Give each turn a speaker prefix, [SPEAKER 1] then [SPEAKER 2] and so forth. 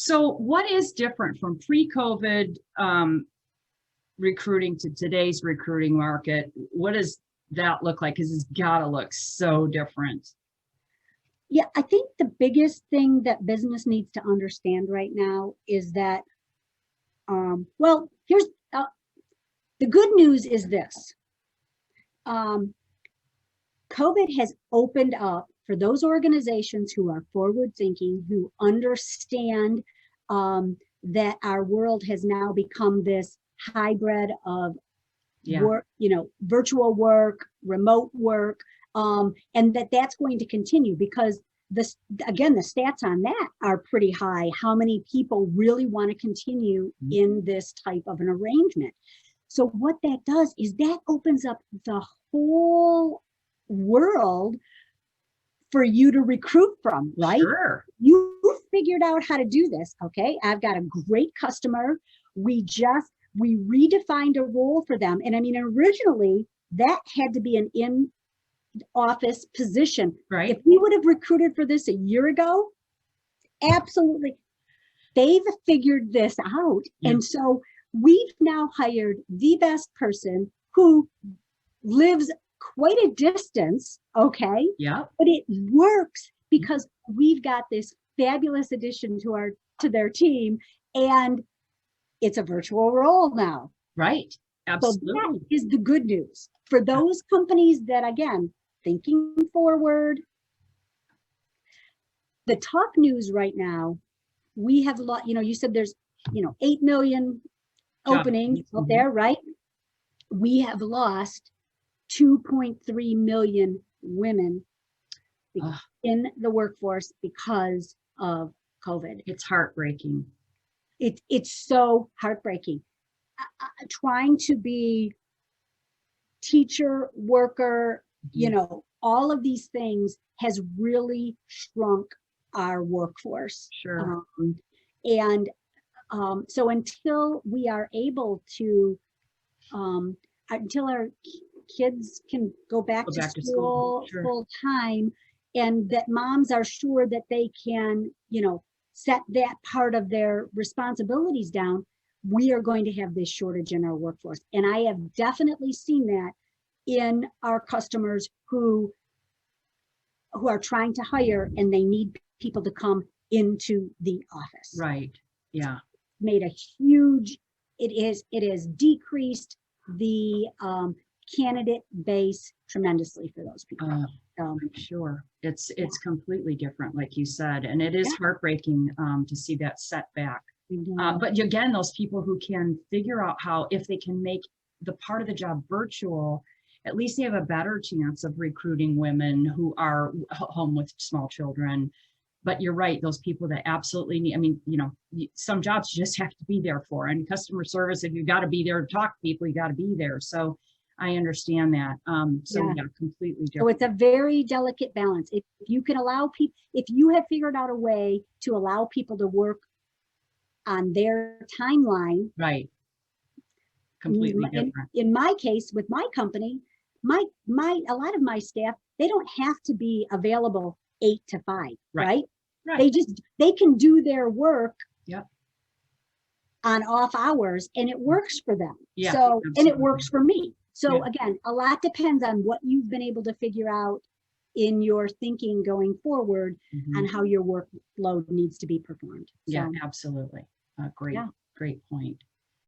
[SPEAKER 1] So what is different from pre-COVID recruiting to today's recruiting market? What does that look like? Because it's got to look so different.
[SPEAKER 2] Yeah, I think the biggest thing that business needs to understand right now is that, well, here's the good news is this. COVID has opened up for those organizations who are forward thinking, who understand that our world has now become this hybrid of work, virtual work, remote work, and that's going to continue because this, again, the stats on that are pretty high. How many people really want to continue in this type of an arrangement? So what that does is that opens up the whole world for you to recruit from, right?
[SPEAKER 1] Sure.
[SPEAKER 2] You figured out how to do this. Okay, I've got a great customer. We redefined a role for them. And I mean, originally that had to be an in-office position.
[SPEAKER 1] Right.
[SPEAKER 2] If we would have recruited for this a year ago, absolutely. They've figured this out. Yeah. And so we've now hired the best person who lives quite a distance, okay?
[SPEAKER 1] Yeah.
[SPEAKER 2] But it works because we've got this fabulous addition to their team, and it's a virtual role now.
[SPEAKER 1] Right. Absolutely.
[SPEAKER 2] So that is the good news for those companies that, again, thinking forward. The top news right now, we have you said there's 8 million openings out there, right? We have lost 2.3 million women in the workforce because of COVID.
[SPEAKER 1] It's heartbreaking.
[SPEAKER 2] It's so heartbreaking. Trying to be teacher, worker, all of these things has really shrunk our workforce.
[SPEAKER 1] Sure.
[SPEAKER 2] So until we are able to, until our kids can go back to school
[SPEAKER 1] sure.
[SPEAKER 2] full time, and that moms are sure that they can, set that part of their responsibilities down, we are going to have this shortage in our workforce. And I have definitely seen that in our customers who are trying to hire and they need people to come into the office.
[SPEAKER 1] Right. Yeah.
[SPEAKER 2] Made a huge, it has decreased the candidate base tremendously for those people.
[SPEAKER 1] I'm sure it's completely different, like you said, and it is heartbreaking to see that setback. But again, those people who can figure out how, if they can make the part of the job virtual, at least they have a better chance of recruiting women who are home with small children. But you're right, those people that absolutely need, I mean, some jobs you just have to be there for. And customer service, if you've got to be there to talk to people, you got to be there. So I understand that. Completely different.
[SPEAKER 2] So it's a very delicate balance. If you can allow people, if you have figured out a way to allow people to work on their timeline.
[SPEAKER 1] Right. Completely different.
[SPEAKER 2] In my case, with my company, a lot of my staff, they don't have to be available 8 to 5, right? They can do their work on off hours, and it works for them.
[SPEAKER 1] Yeah,
[SPEAKER 2] so
[SPEAKER 1] absolutely.
[SPEAKER 2] And it works for me. So again, a lot depends on what you've been able to figure out in your thinking going forward on how your workload needs to be performed.
[SPEAKER 1] Yeah, absolutely. Great point.